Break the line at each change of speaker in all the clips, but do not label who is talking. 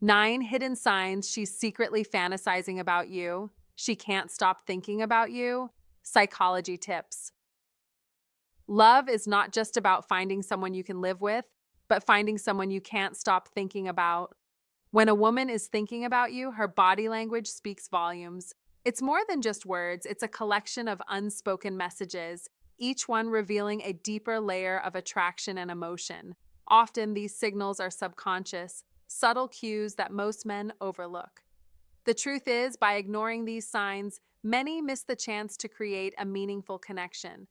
9 hidden signs she's secretly fantasizing about you. She can't stop thinking about you. Psychology tips. Love is not just about finding someone you can live with, but finding someone you can't stop thinking about. When a woman is thinking about you, her body language speaks volumes. It's more than just words, it's a collection of unspoken messages, each one revealing a deeper layer of attraction and emotion. Often, these signals are subconscious, subtle cues that most men overlook. The truth is, by ignoring these signs, many miss the chance to create a meaningful connection.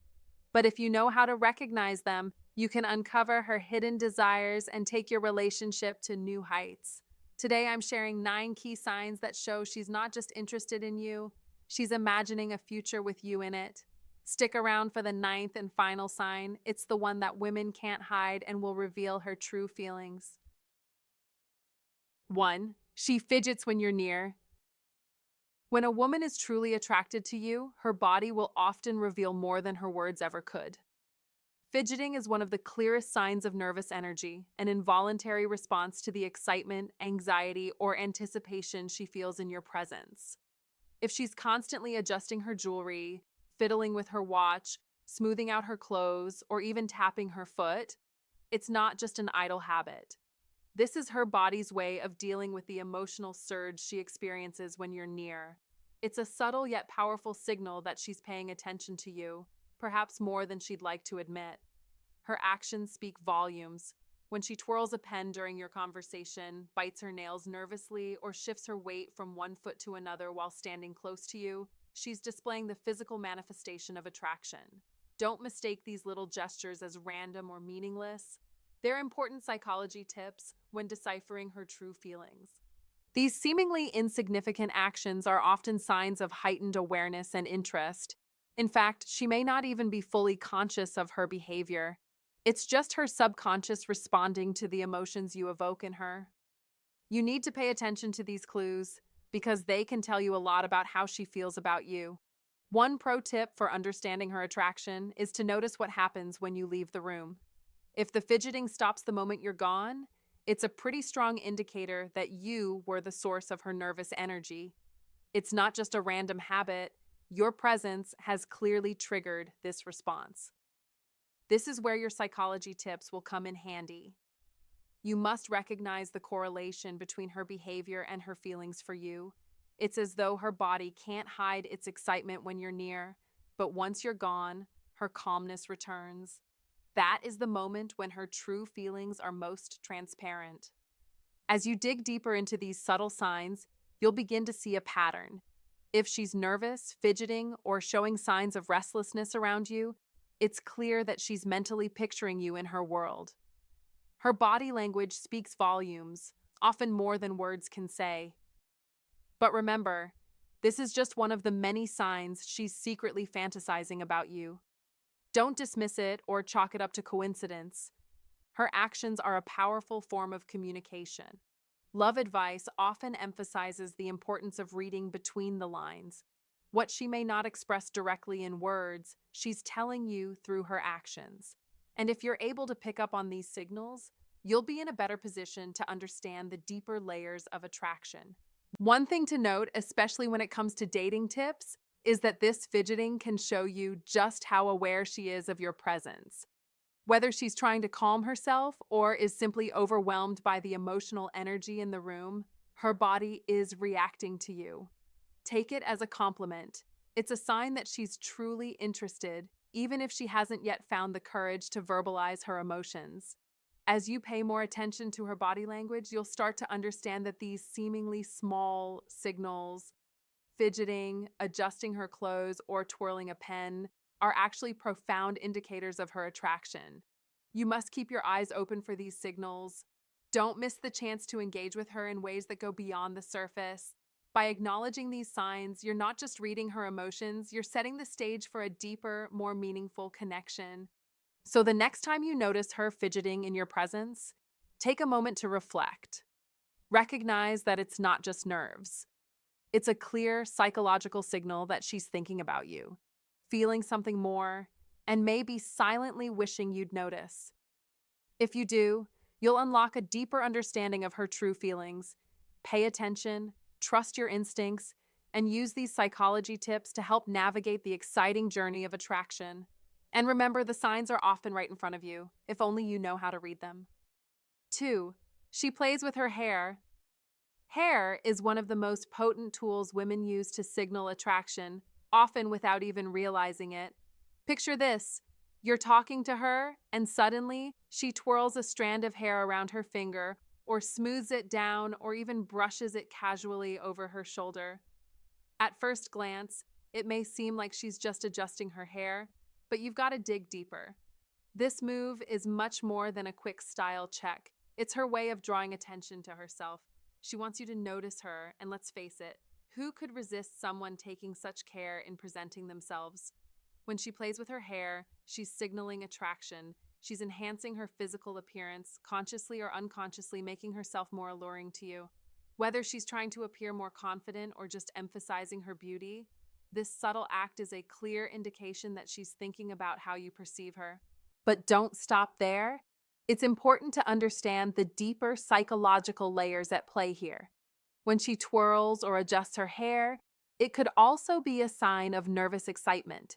But if you know how to recognize them, you can uncover her hidden desires and take your relationship to new heights. Today, I'm sharing 9 key signs that show she's not just interested in you, she's imagining a future with you in it. Stick around for the ninth and final sign. It's the one that women can't hide and will reveal her true feelings. 1. She fidgets when you're near. When a woman is truly attracted to you, her body will often reveal more than her words ever could. Fidgeting is one of the clearest signs of nervous energy, an involuntary response to the excitement, anxiety, or anticipation she feels in your presence. If she's constantly adjusting her jewelry, fiddling with her watch, smoothing out her clothes, or even tapping her foot, it's not just an idle habit. This is her body's way of dealing with the emotional surge she experiences when you're near. It's a subtle yet powerful signal that she's paying attention to you, perhaps more than she'd like to admit. Her actions speak volumes. When she twirls a pen during your conversation, bites her nails nervously, or shifts her weight from one foot to another while standing close to you, she's displaying the physical manifestation of attraction. Don't mistake these little gestures as random or meaningless. They're important psychology tips when deciphering her true feelings. These seemingly insignificant actions are often signs of heightened awareness and interest. In fact, she may not even be fully conscious of her behavior. It's just her subconscious responding to the emotions you evoke in her. You need to pay attention to these clues because they can tell you a lot about how she feels about you. One pro tip for understanding her attraction is to notice what happens when you leave the room. If the fidgeting stops the moment you're gone, it's a pretty strong indicator that you were the source of her nervous energy. It's not just a random habit, your presence has clearly triggered this response. This is where your psychology tips will come in handy. You must recognize the correlation between her behavior and her feelings for you. It's as though her body can't hide its excitement when you're near, but once you're gone, her calmness returns. That is the moment when her true feelings are most transparent. As you dig deeper into these subtle signs, you'll begin to see a pattern. If she's nervous, fidgeting, or showing signs of restlessness around you, it's clear that she's mentally picturing you in her world. Her body language speaks volumes, often more than words can say. But remember, this is just one of the many signs she's secretly fantasizing about you. Don't dismiss it or chalk it up to coincidence. Her actions are a powerful form of communication. Love advice often emphasizes the importance of reading between the lines. What she may not express directly in words, she's telling you through her actions. And if you're able to pick up on these signals, you'll be in a better position to understand the deeper layers of attraction. One thing to note, especially when it comes to dating tips, is that this fidgeting can show you just how aware she is of your presence. Whether she's trying to calm herself or is simply overwhelmed by the emotional energy in the room, her body is reacting to you. Take it as a compliment. It's a sign that she's truly interested, even if she hasn't yet found the courage to verbalize her emotions. As you pay more attention to her body language, you'll start to understand that these seemingly small signals, fidgeting, adjusting her clothes, or twirling a pen, are actually profound indicators of her attraction. You must keep your eyes open for these signals. Don't miss the chance to engage with her in ways that go beyond the surface. By acknowledging these signs, you're not just reading her emotions, you're setting the stage for a deeper, more meaningful connection. So the next time you notice her fidgeting in your presence, take a moment to reflect. Recognize that it's not just nerves. It's a clear psychological signal that she's thinking about you, feeling something more, and maybe silently wishing you'd notice. If you do, you'll unlock a deeper understanding of her true feelings. Pay attention, trust your instincts, and use these psychology tips to help navigate the exciting journey of attraction. And remember, the signs are often right in front of you, if only you know how to read them. 2. She plays with her hair. Hair is one of the most potent tools women use to signal attraction, often without even realizing it. Picture this. You're talking to her, and suddenly she twirls a strand of hair around her finger, or smooths it down, or even brushes it casually over her shoulder. At first glance, it may seem like she's just adjusting her hair, but you've got to dig deeper. This move is much more than a quick style check. It's her way of drawing attention to herself. She wants you to notice her, and let's face it, who could resist someone taking such care in presenting themselves? When she plays with her hair, she's signaling attraction. She's enhancing her physical appearance, consciously or unconsciously making herself more alluring to you. Whether she's trying to appear more confident or just emphasizing her beauty, this subtle act is a clear indication that she's thinking about how you perceive her. But don't stop there. It's important to understand the deeper psychological layers at play here. When she twirls or adjusts her hair, it could also be a sign of nervous excitement.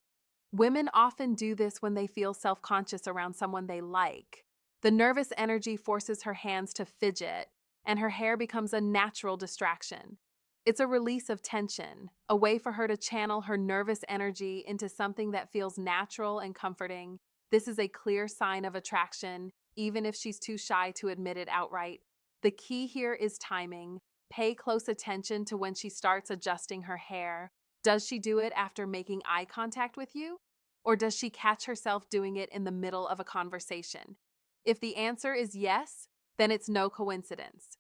Women often do this when they feel self-conscious around someone they like. The nervous energy forces her hands to fidget, and her hair becomes a natural distraction. It's a release of tension, a way for her to channel her nervous energy into something that feels natural and comforting. This is a clear sign of attraction, even if she's too shy to admit it outright. The key here is timing. Pay close attention to when she starts adjusting her hair. Does she do it after making eye contact with you? Or does she catch herself doing it in the middle of a conversation? If the answer is yes, then it's no coincidence.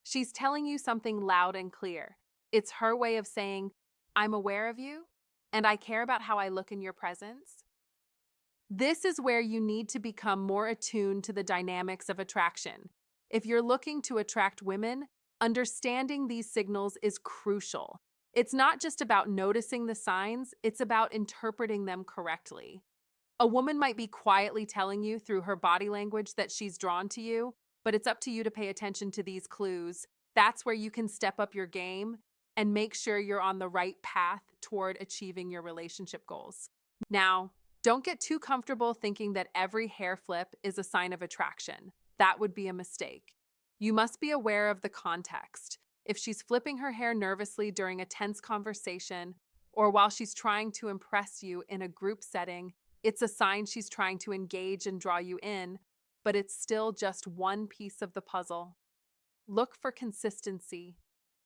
She's telling you something loud and clear. It's her way of saying, I'm aware of you, and I care about how I look in your presence. This is where you need to become more attuned to the dynamics of attraction. If you're looking to attract women, understanding these signals is crucial. It's not just about noticing the signs, it's about interpreting them correctly. A woman might be quietly telling you through her body language that she's drawn to you, but it's up to you to pay attention to these clues. That's where you can step up your game and make sure you're on the right path toward achieving your relationship goals. Now, don't get too comfortable thinking that every hair flip is a sign of attraction. That would be a mistake. You must be aware of the context. If she's flipping her hair nervously during a tense conversation, or while she's trying to impress you in a group setting, it's a sign she's trying to engage and draw you in, but it's still just one piece of the puzzle. Look for consistency.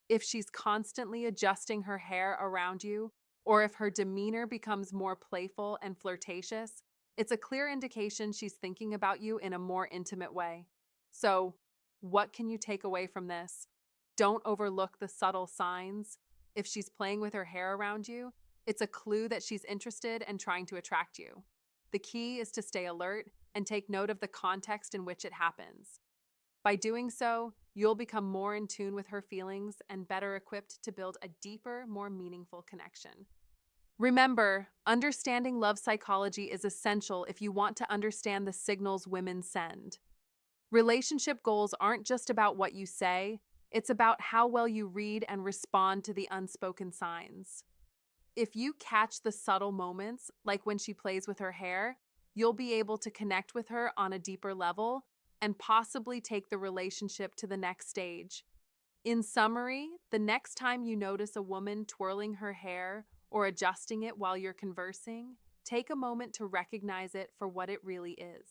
If she's constantly adjusting her hair around you, or if her demeanor becomes more playful and flirtatious, it's a clear indication she's thinking about you in a more intimate way. So, what can you take away from this? Don't overlook the subtle signs. If she's playing with her hair around you, it's a clue that she's interested and trying to attract you. The key is to stay alert and take note of the context in which it happens. By doing so, you'll become more in tune with her feelings and better equipped to build a deeper, more meaningful connection. Remember, understanding love psychology is essential if you want to understand the signals women send. Relationship goals aren't just about what you say, it's about how well you read and respond to the unspoken signs. If you catch the subtle moments, like when she plays with her hair, you'll be able to connect with her on a deeper level and possibly take the relationship to the next stage. In summary, the next time you notice a woman twirling her hair or adjusting it while you're conversing, take a moment to recognize it for what it really is.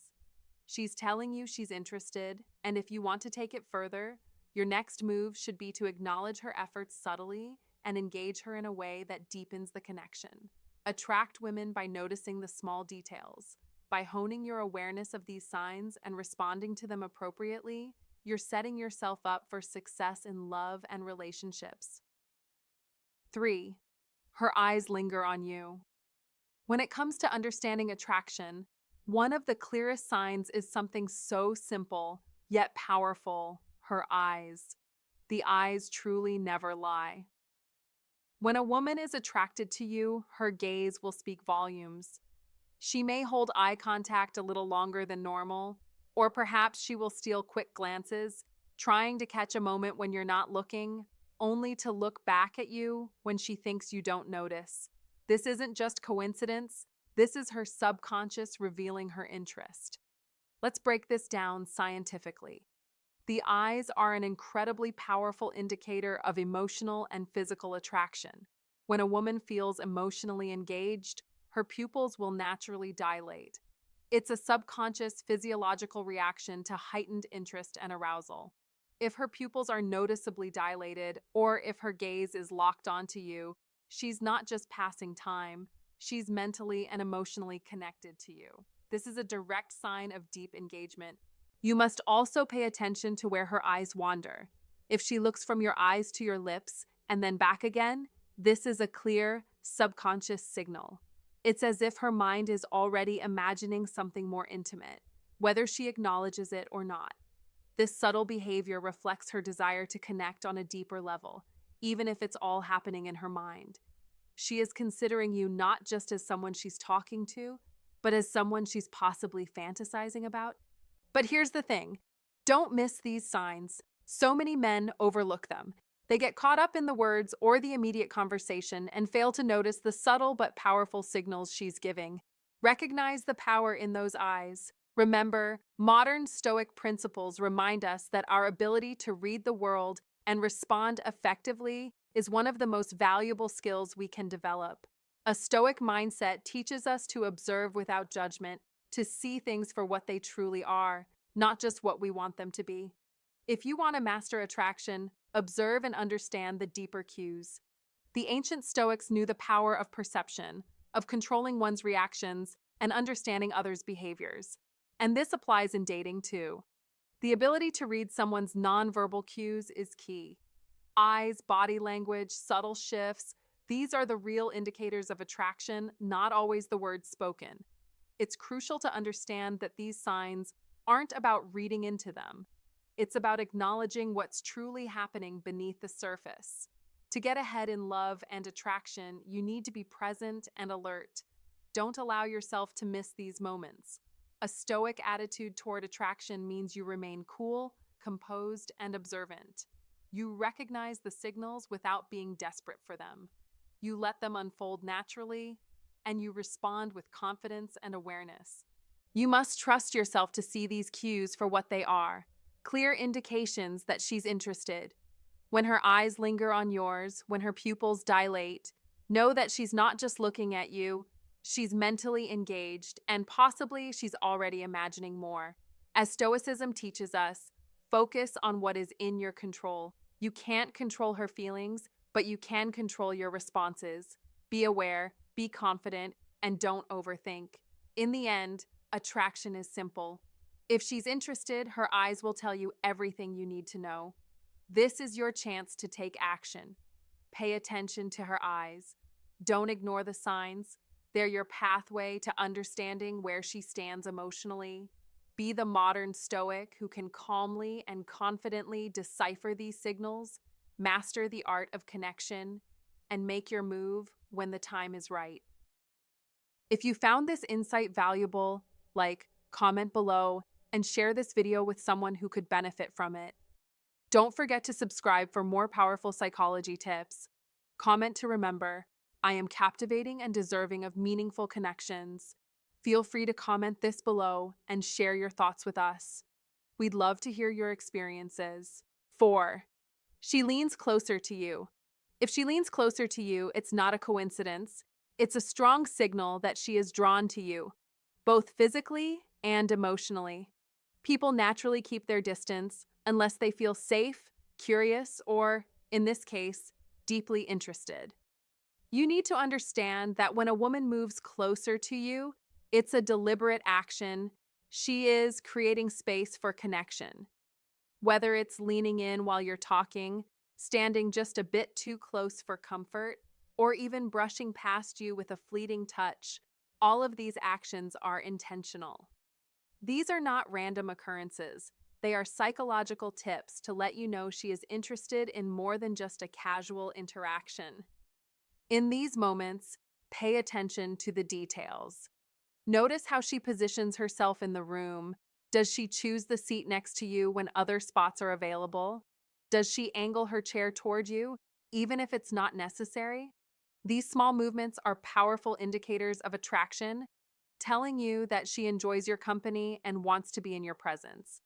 She's telling you she's interested, and if you want to take it further, your next move should be to acknowledge her efforts subtly and engage her in a way that deepens the connection. Attract women by noticing the small details. By honing your awareness of these signs and responding to them appropriately, you're setting yourself up for success in love and relationships. 3. Her eyes linger on you. When it comes to understanding attraction, one of the clearest signs is something so simple, yet powerful: her eyes. The eyes truly never lie. When a woman is attracted to you, her gaze will speak volumes. She may hold eye contact a little longer than normal, or perhaps she will steal quick glances, trying to catch a moment when you're not looking, only to look back at you when she thinks you don't notice. This isn't just coincidence, this is her subconscious revealing her interest. Let's break this down scientifically. The eyes are an incredibly powerful indicator of emotional and physical attraction. When a woman feels emotionally engaged, her pupils will naturally dilate. It's a subconscious physiological reaction to heightened interest and arousal. If her pupils are noticeably dilated, or if her gaze is locked onto you, she's not just passing time, she's mentally and emotionally connected to you. This is a direct sign of deep engagement. You must also pay attention to where her eyes wander. If she looks from your eyes to your lips and then back again, this is a clear, subconscious signal. It's as if her mind is already imagining something more intimate, whether she acknowledges it or not. This subtle behavior reflects her desire to connect on a deeper level, even if it's all happening in her mind. She is considering you not just as someone she's talking to, but as someone she's possibly fantasizing about. But here's the thing, don't miss these signs. So many men overlook them. They get caught up in the words or the immediate conversation and fail to notice the subtle but powerful signals she's giving. Recognize the power in those eyes. Remember, modern Stoic principles remind us that our ability to read the world and respond effectively is one of the most valuable skills we can develop. A Stoic mindset teaches us to observe without judgment, to see things for what they truly are, not just what we want them to be. If you want to master attraction, observe and understand the deeper cues. The ancient Stoics knew the power of perception, of controlling one's reactions, and understanding others' behaviors. And this applies in dating too. The ability to read someone's nonverbal cues is key. Eyes, body language, subtle shifts, these are the real indicators of attraction, not always the words spoken. It's crucial to understand that these signs aren't about reading into them. It's about acknowledging what's truly happening beneath the surface. To get ahead in love and attraction, you need to be present and alert. Don't allow yourself to miss these moments. A stoic attitude toward attraction means you remain cool, composed, and observant. You recognize the signals without being desperate for them. You let them unfold naturally, and you respond with confidence and awareness. You must trust yourself to see these cues for what they are, clear indications that she's interested. When her eyes linger on yours, when her pupils dilate, know that she's not just looking at you, she's mentally engaged, and possibly she's already imagining more. As Stoicism teaches us, focus on what is in your control. You can't control her feelings, but you can control your responses. Be aware, be confident, and don't overthink. In the end, attraction is simple. If she's interested, her eyes will tell you everything you need to know. This is your chance to take action. Pay attention to her eyes. Don't ignore the signs. They're your pathway to understanding where she stands emotionally. Be the modern Stoic who can calmly and confidently decipher these signals, master the art of connection, and make your move when the time is right. If you found this insight valuable, comment below, and share this video with someone who could benefit from it. Don't forget to subscribe for more powerful psychology tips. Comment to remember, I am captivating and deserving of meaningful connections. Feel free to comment this below and share your thoughts with us. We'd love to hear your experiences. 4. She leans closer to you. If she leans closer to you, it's not a coincidence. It's a strong signal that she is drawn to you, both physically and emotionally. People naturally keep their distance unless they feel safe, curious, or, in this case, deeply interested. You need to understand that when a woman moves closer to you, it's a deliberate action. She is creating space for connection. Whether it's leaning in while you're talking, standing just a bit too close for comfort, or even brushing past you with a fleeting touch, all of these actions are intentional. These are not random occurrences. They are psychological tips to let you know she is interested in more than just a casual interaction. In these moments, pay attention to the details. Notice how she positions herself in the room. Does she choose the seat next to you when other spots are available? Does she angle her chair toward you, even if it's not necessary? These small movements are powerful indicators of attraction, telling you that she enjoys your company and wants to be in your presence.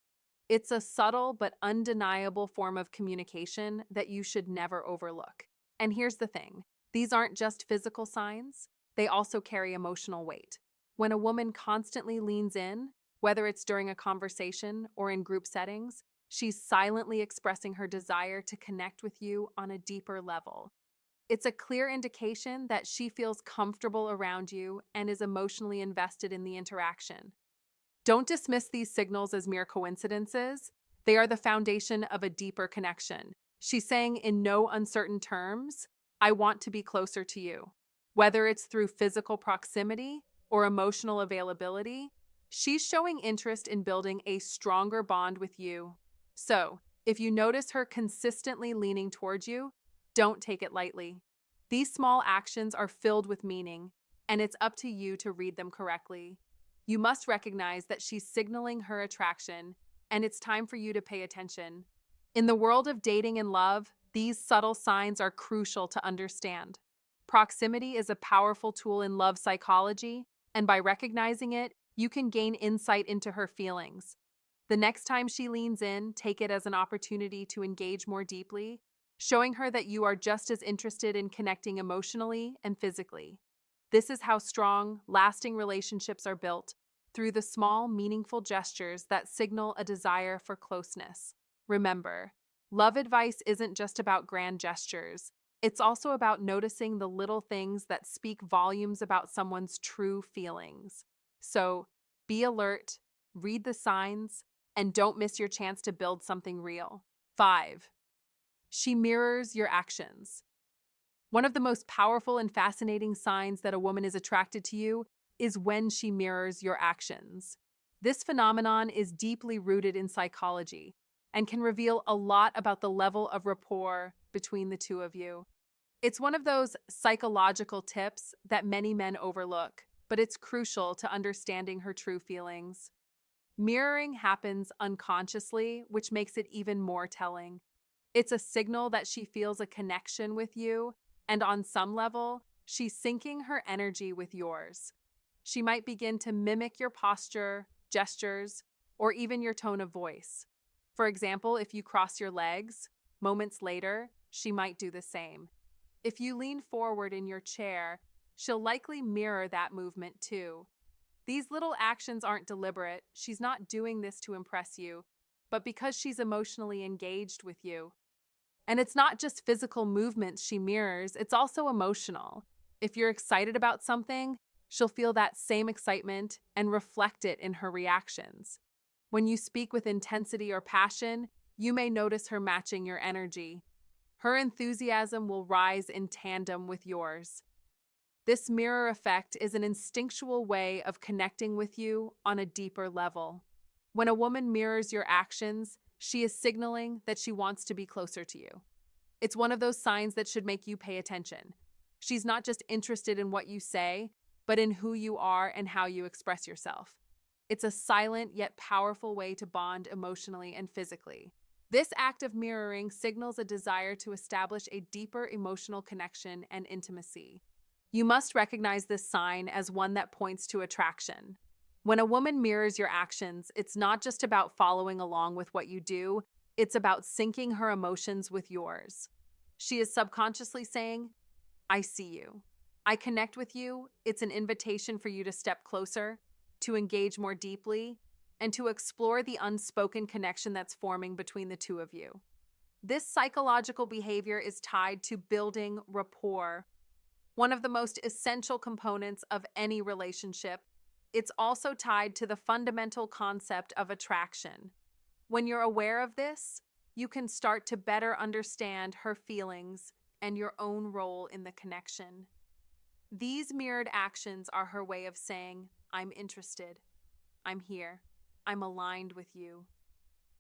It's a subtle but undeniable form of communication that you should never overlook. And here's the thing, these aren't just physical signs, they also carry emotional weight. When a woman constantly leans in, whether it's during a conversation or in group settings, she's silently expressing her desire to connect with you on a deeper level. It's a clear indication that she feels comfortable around you and is emotionally invested in the interaction. Don't dismiss these signals as mere coincidences. They are the foundation of a deeper connection. She's saying in no uncertain terms, I want to be closer to you. Whether it's through physical proximity or emotional availability, she's showing interest in building a stronger bond with you. So, if you notice her consistently leaning towards you, don't take it lightly. These small actions are filled with meaning, and it's up to you to read them correctly. You must recognize that she's signaling her attraction, and it's time for you to pay attention. In the world of dating and love, these subtle signs are crucial to understand. Proximity is a powerful tool in love psychology, and by recognizing it, you can gain insight into her feelings. The next time she leans in, take it as an opportunity to engage more deeply, showing her that you are just as interested in connecting emotionally and physically. This is how strong, lasting relationships are built, through the small, meaningful gestures that signal a desire for closeness. Remember, love advice isn't just about grand gestures. It's also about noticing the little things that speak volumes about someone's true feelings. So, be alert, read the signs, and don't miss your chance to build something real. 5. She mirrors your actions. One of the most powerful and fascinating signs that a woman is attracted to you is when she mirrors your actions. This phenomenon is deeply rooted in psychology and can reveal a lot about the level of rapport between the two of you. It's one of those psychological tips that many men overlook, but it's crucial to understanding her true feelings. Mirroring happens unconsciously, which makes it even more telling. It's a signal that she feels a connection with you, and on some level, she's syncing her energy with yours. She might begin to mimic your posture, gestures, or even your tone of voice. For example, if you cross your legs, moments later, she might do the same. If you lean forward in your chair, she'll likely mirror that movement too. These little actions aren't deliberate. She's not doing this to impress you, but because she's emotionally engaged with you. And it's not just physical movements she mirrors, it's also emotional. If you're excited about something, she'll feel that same excitement and reflect it in her reactions. When you speak with intensity or passion, you may notice her matching your energy. Her enthusiasm will rise in tandem with yours. This mirror effect is an instinctual way of connecting with you on a deeper level. When a woman mirrors your actions, she is signaling that she wants to be closer to you. It's one of those signs that should make you pay attention. She's not just interested in what you say, but in who you are and how you express yourself. It's a silent yet powerful way to bond emotionally and physically. This act of mirroring signals a desire to establish a deeper emotional connection and intimacy. You must recognize this sign as one that points to attraction. When a woman mirrors your actions, it's not just about following along with what you do, it's about syncing her emotions with yours. She is subconsciously saying, I see you. I connect with you. It's an invitation for you to step closer, to engage more deeply, and to explore the unspoken connection that's forming between the two of you. This psychological behavior is tied to building rapport, one of the most essential components of any relationship. It's also tied to the fundamental concept of attraction. When you're aware of this, you can start to better understand her feelings and your own role in the connection. These mirrored actions are her way of saying, I'm interested, I'm here, I'm aligned with you.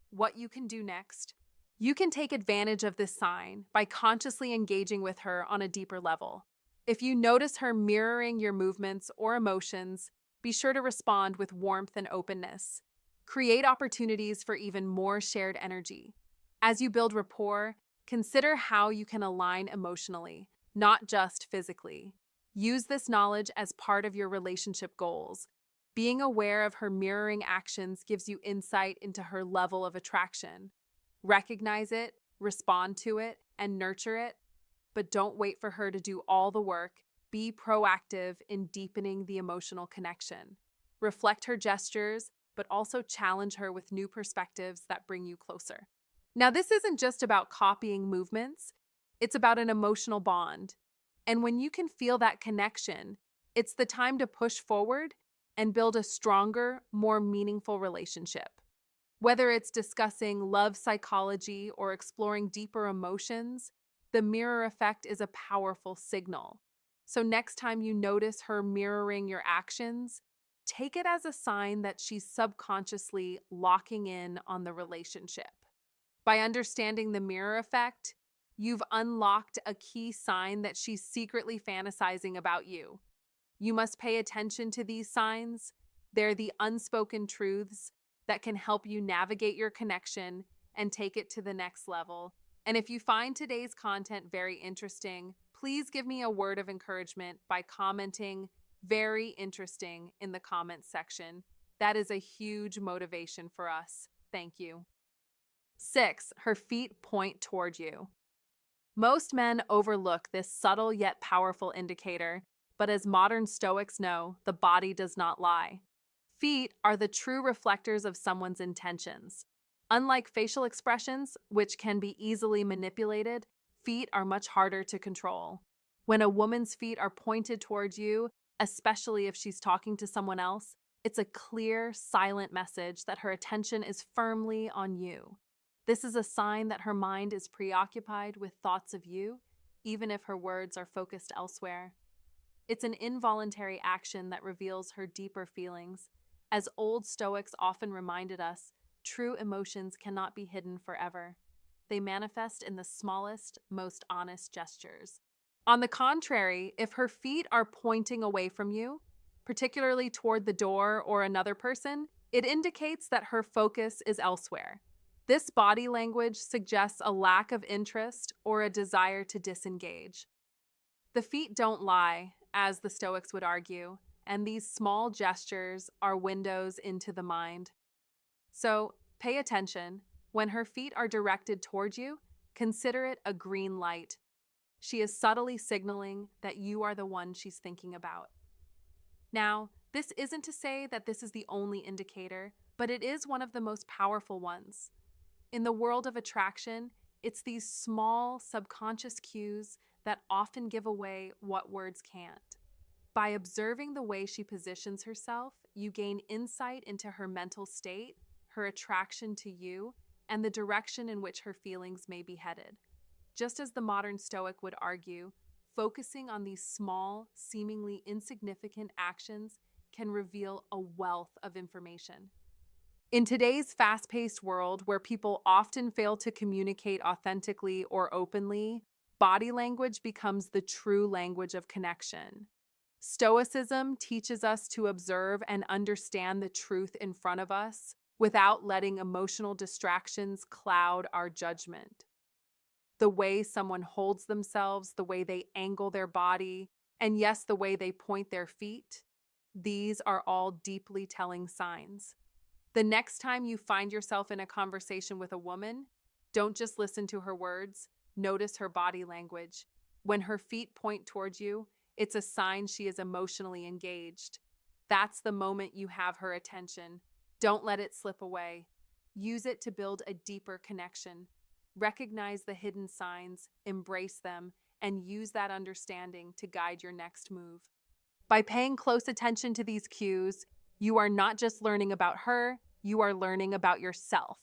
What you can do next? You can take advantage of this sign by consciously engaging with her on a deeper level. If you notice her mirroring your movements or emotions, be sure to respond with warmth and openness. Create opportunities for even more shared energy. As you build rapport, consider how you can align emotionally, not just physically. Use this knowledge as part of your relationship goals. Being aware of her mirroring actions gives you insight into her level of attraction. Recognize it, respond to it, and nurture it, but don't wait for her to do all the work. Be proactive in deepening the emotional connection. Reflect her gestures, but also challenge her with new perspectives that bring you closer. Now, this isn't just about copying movements, it's about an emotional bond. And when you can feel that connection, it's the time to push forward and build a stronger, more meaningful relationship. Whether it's discussing love psychology or exploring deeper emotions, the mirror effect is a powerful signal. So, next time you notice her mirroring your actions, take it as a sign that she's subconsciously locking in on the relationship. By understanding the mirror effect, you've unlocked a key sign that she's secretly fantasizing about you. You must pay attention to these signs. They're the unspoken truths that can help you navigate your connection and take it to the next level. And if you find today's content very interesting, please give me a word of encouragement by commenting "very interesting" in the comments section. That is a huge motivation for us. Thank you. 6. Her feet point toward you. Most men overlook this subtle yet powerful indicator, but as modern Stoics know, the body does not lie. Feet are the true reflectors of someone's intentions. Unlike facial expressions, which can be easily manipulated, feet are much harder to control. When a woman's feet are pointed towards you, especially if she's talking to someone else, it's a clear, silent message that her attention is firmly on you. This is a sign that her mind is preoccupied with thoughts of you, even if her words are focused elsewhere. It's an involuntary action that reveals her deeper feelings. As old Stoics often reminded us, true emotions cannot be hidden forever. They manifest in the smallest, most honest gestures. On the contrary, if her feet are pointing away from you, particularly toward the door or another person, it indicates that her focus is elsewhere. This body language suggests a lack of interest or a desire to disengage. The feet don't lie, as the Stoics would argue, and these small gestures are windows into the mind. So, pay attention. When her feet are directed toward you, consider it a green light. She is subtly signaling that you are the one she's thinking about. Now, this isn't to say that this is the only indicator, but it is one of the most powerful ones. In the world of attraction, it's these small subconscious cues that often give away what words can't. By observing the way she positions herself, you gain insight into her mental state, her attraction to you, and the direction in which her feelings may be headed. Just as the modern Stoic would argue, focusing on these small, seemingly insignificant actions can reveal a wealth of information. In today's fast-paced world where people often fail to communicate authentically or openly, body language becomes the true language of connection. Stoicism teaches us to observe and understand the truth in front of us without letting emotional distractions cloud our judgment. The way someone holds themselves, the way they angle their body, and yes, the way they point their feet, these are all deeply telling signs. The next time you find yourself in a conversation with a woman, don't just listen to her words, notice her body language. When her feet point towards you, it's a sign she is emotionally engaged. That's the moment you have her attention. Don't let it slip away. Use it to build a deeper connection. Recognize the hidden signs, embrace them, and use that understanding to guide your next move. By paying close attention to these cues, you are not just learning about her, you are learning about yourself.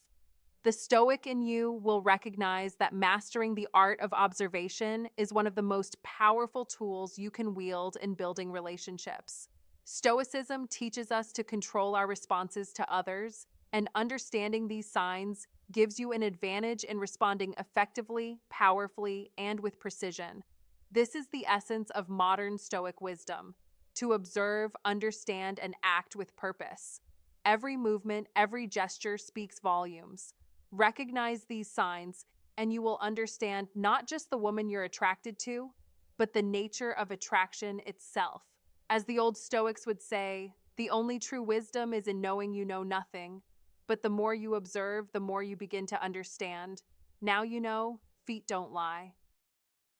The Stoic in you will recognize that mastering the art of observation is one of the most powerful tools you can wield in building relationships. Stoicism teaches us to control our responses to others, and understanding these signs gives you an advantage in responding effectively, powerfully, and with precision. This is the essence of modern Stoic wisdom: to observe, understand, and act with purpose. Every movement, every gesture speaks volumes. Recognize these signs, and you will understand not just the woman you're attracted to, but the nature of attraction itself. As the old Stoics would say, the only true wisdom is in knowing you know nothing. But the more you observe, the more you begin to understand. Now you know, feet don't lie.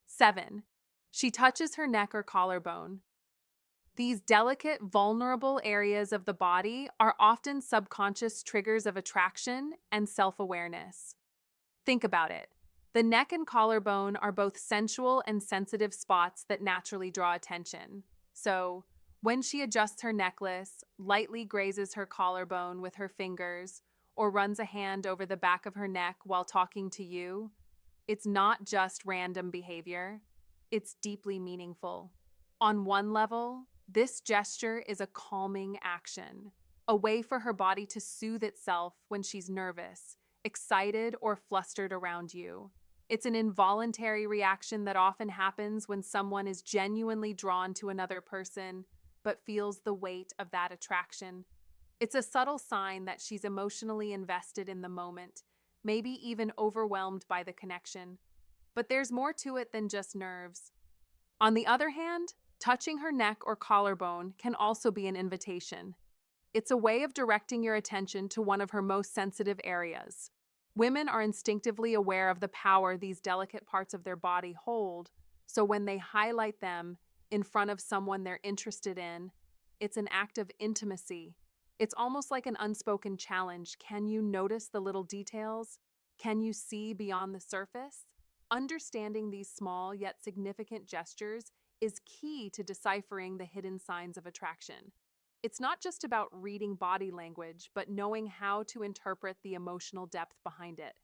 7. She touches her neck or collarbone. These delicate, vulnerable areas of the body are often subconscious triggers of attraction and self-awareness. Think about it. The neck and collarbone are both sensual and sensitive spots that naturally draw attention. So, when she adjusts her necklace, lightly grazes her collarbone with her fingers, or runs a hand over the back of her neck while talking to you, it's not just random behavior, it's deeply meaningful. On one level, this gesture is a calming action, a way for her body to soothe itself when she's nervous, excited, or flustered around you. It's an involuntary reaction that often happens when someone is genuinely drawn to another person but feels the weight of that attraction. It's a subtle sign that she's emotionally invested in the moment, maybe even overwhelmed by the connection. But there's more to it than just nerves. On the other hand, touching her neck or collarbone can also be an invitation. It's a way of directing your attention to one of her most sensitive areas. Women are instinctively aware of the power these delicate parts of their body hold, so when they highlight them in front of someone they're interested in, it's an act of intimacy. It's almost like an unspoken challenge. Can you notice the little details? Can you see beyond the surface? Understanding these small yet significant gestures is key to deciphering the hidden signs of attraction. It's not just about reading body language, but knowing how to interpret the emotional depth behind it.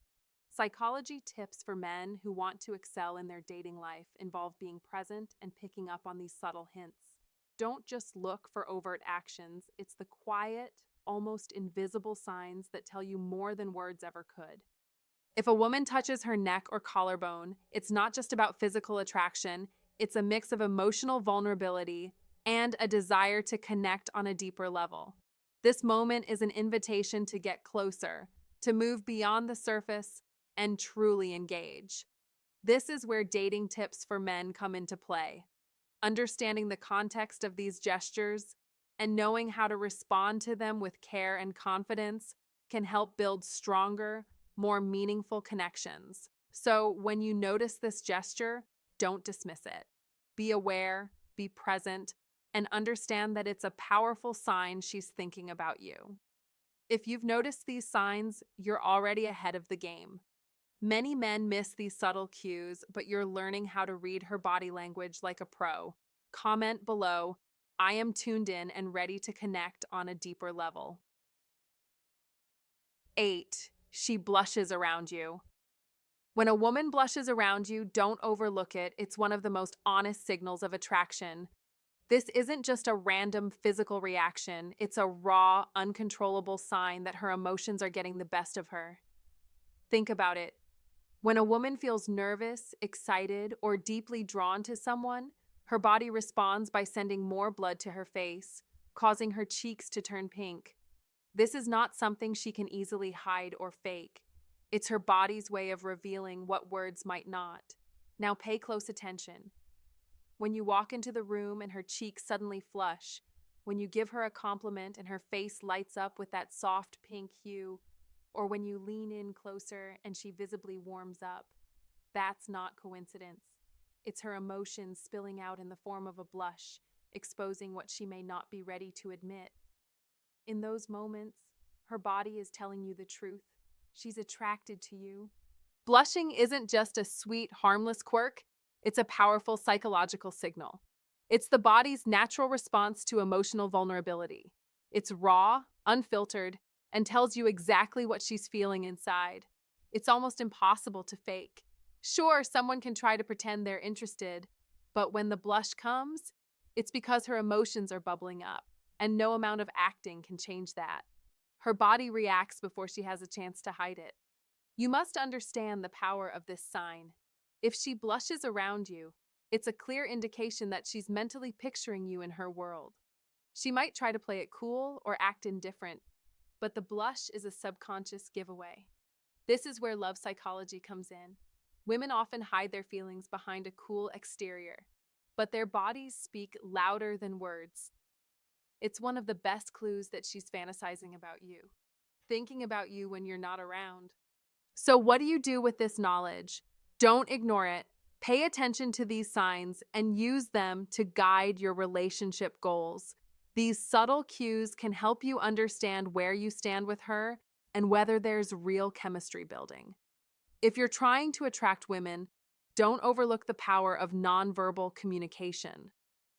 Psychology tips for men who want to excel in their dating life involve being present and picking up on these subtle hints. Don't just look for overt actions, it's the quiet, almost invisible signs that tell you more than words ever could. If a woman touches her neck or collarbone, it's not just about physical attraction, it's a mix of emotional vulnerability and a desire to connect on a deeper level. This moment is an invitation to get closer, to move beyond the surface, and truly engage. This is where dating tips for men come into play. Understanding the context of these gestures and knowing how to respond to them with care and confidence can help build stronger, more meaningful connections. So when you notice this gesture, don't dismiss it. Be aware, be present, and understand that it's a powerful sign she's thinking about you. If you've noticed these signs, you're already ahead of the game. Many men miss these subtle cues, but you're learning how to read her body language like a pro. Comment below, I am tuned in and ready to connect on a deeper level. 8. She blushes around you. When a woman blushes around you, don't overlook it. It's one of the most honest signals of attraction. This isn't just a random physical reaction. It's a raw, uncontrollable sign that her emotions are getting the best of her. Think about it. When a woman feels nervous, excited, or deeply drawn to someone, her body responds by sending more blood to her face, causing her cheeks to turn pink. This is not something she can easily hide or fake. It's her body's way of revealing what words might not. Now pay close attention. When you walk into the room and her cheeks suddenly flush, when you give her a compliment and her face lights up with that soft pink hue, or when you lean in closer and she visibly warms up, that's not coincidence. It's her emotions spilling out in the form of a blush, exposing what she may not be ready to admit. In those moments, her body is telling you the truth. She's attracted to you. Blushing isn't just a sweet, harmless quirk, it's a powerful psychological signal. It's the body's natural response to emotional vulnerability. It's raw, unfiltered, and tells you exactly what she's feeling inside. It's almost impossible to fake. Sure, someone can try to pretend they're interested, but when the blush comes, it's because her emotions are bubbling up, and no amount of acting can change that. Her body reacts before she has a chance to hide it. You must understand the power of this sign. If she blushes around you, it's a clear indication that she's mentally picturing you in her world. She might try to play it cool or act indifferent, but the blush is a subconscious giveaway. This is where love psychology comes in. Women often hide their feelings behind a cool exterior, but their bodies speak louder than words. It's one of the best clues that she's fantasizing about you, thinking about you when you're not around. So, what do you do with this knowledge? Don't ignore it. Pay attention to these signs and use them to guide your relationship goals. These subtle cues can help you understand where you stand with her and whether there's real chemistry building. If you're trying to attract women, don't overlook the power of nonverbal communication.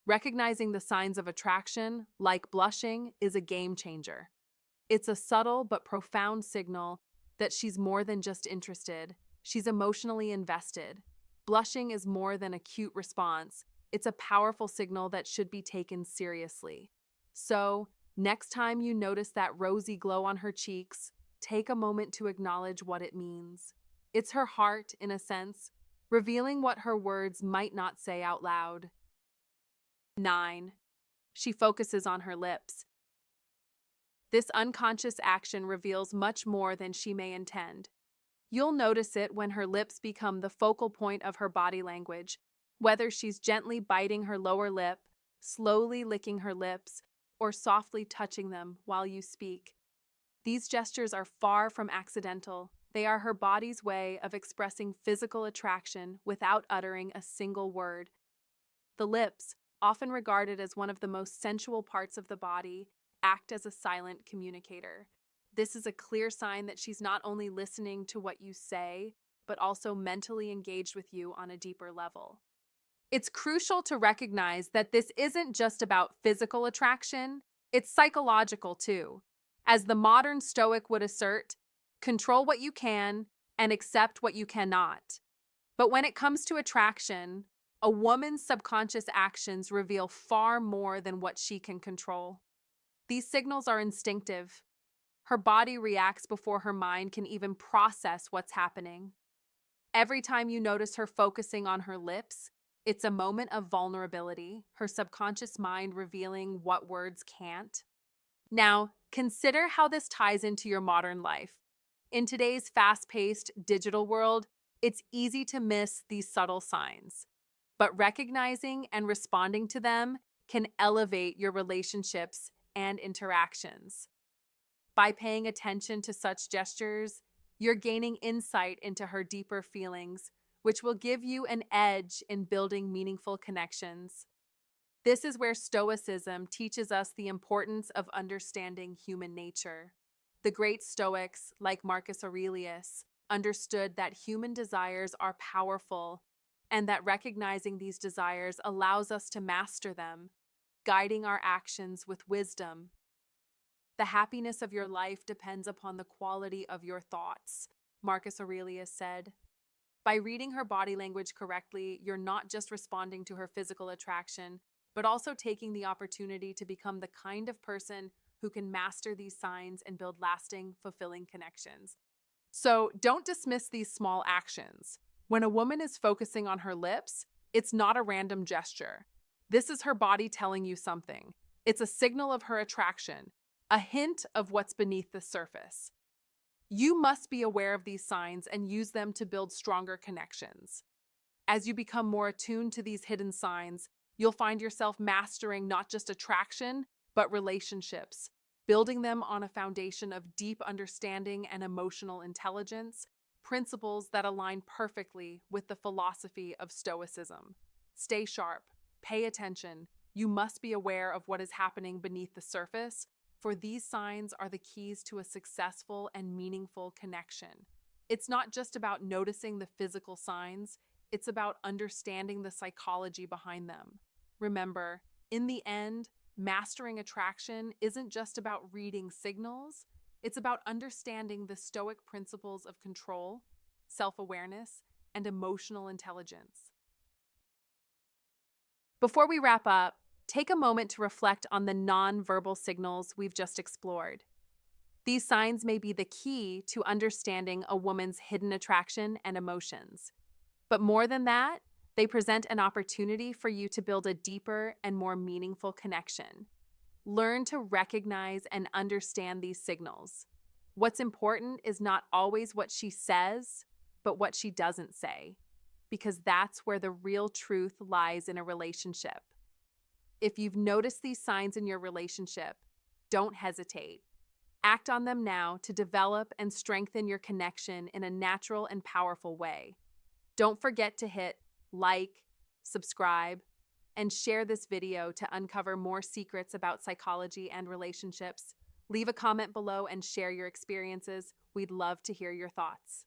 Recognizing the signs of attraction, like blushing, is a game changer. It's a subtle but profound signal that she's more than just interested, she's emotionally invested. Blushing is more than a cute response, it's a powerful signal that should be taken seriously. So, next time you notice that rosy glow on her cheeks, take a moment to acknowledge what it means. It's her heart, in a sense, revealing what her words might not say out loud. 9. She focuses on her lips. This unconscious action reveals much more than she may intend. You'll notice it when her lips become the focal point of her body language, whether she's gently biting her lower lip, slowly licking her lips, or softly touching them while you speak. These gestures are far from accidental. They are her body's way of expressing physical attraction without uttering a single word. The lips, often regarded as one of the most sensual parts of the body, act as a silent communicator. This is a clear sign that she's not only listening to what you say, but also mentally engaged with you on a deeper level. It's crucial to recognize that this isn't just about physical attraction, it's psychological too. As the modern Stoic would assert, control what you can and accept what you cannot. But when it comes to attraction, a woman's subconscious actions reveal far more than what she can control. These signals are instinctive. Her body reacts before her mind can even process what's happening. Every time you notice her focusing on her lips, it's a moment of vulnerability, her subconscious mind revealing what words can't. Now, consider how this ties into your modern life. In today's fast-paced digital world, it's easy to miss these subtle signs. But recognizing and responding to them can elevate your relationships and interactions. By paying attention to such gestures, you're gaining insight into her deeper feelings, which will give you an edge in building meaningful connections. This is where Stoicism teaches us the importance of understanding human nature. The great Stoics, like Marcus Aurelius, understood that human desires are powerful and that recognizing these desires allows us to master them, guiding our actions with wisdom. The happiness of your life depends upon the quality of your thoughts, Marcus Aurelius said. By reading her body language correctly, you're not just responding to her physical attraction, but also taking the opportunity to become the kind of person who can master these signs and build lasting, fulfilling connections. So don't dismiss these small actions. When a woman is focusing on her lips, it's not a random gesture. This is her body telling you something. It's a signal of her attraction, a hint of what's beneath the surface. You must be aware of these signs and use them to build stronger connections. As you become more attuned to these hidden signs, you'll find yourself mastering not just attraction, but relationships, building them on a foundation of deep understanding and emotional intelligence, principles that align perfectly with the philosophy of Stoicism. Stay sharp, pay attention. You must be aware of what is happening beneath the surface, for these signs are the keys to a successful and meaningful connection. It's not just about noticing the physical signs, it's about understanding the psychology behind them. Remember, in the end, mastering attraction isn't just about reading signals, it's about understanding the Stoic principles of control, self-awareness, and emotional intelligence. Before we wrap up, take a moment to reflect on the non-verbal signals we've just explored. These signs may be the key to understanding a woman's hidden attraction and emotions. But more than that, they present an opportunity for you to build a deeper and more meaningful connection. Learn to recognize and understand these signals. What's important is not always what she says, but what she doesn't say, because that's where the real truth lies in a relationship. If you've noticed these signs in your relationship, don't hesitate. Act on them now to develop and strengthen your connection in a natural and powerful way. Don't forget to hit like, subscribe, and share this video to uncover more secrets about psychology and relationships. Leave a comment below and share your experiences. We'd love to hear your thoughts.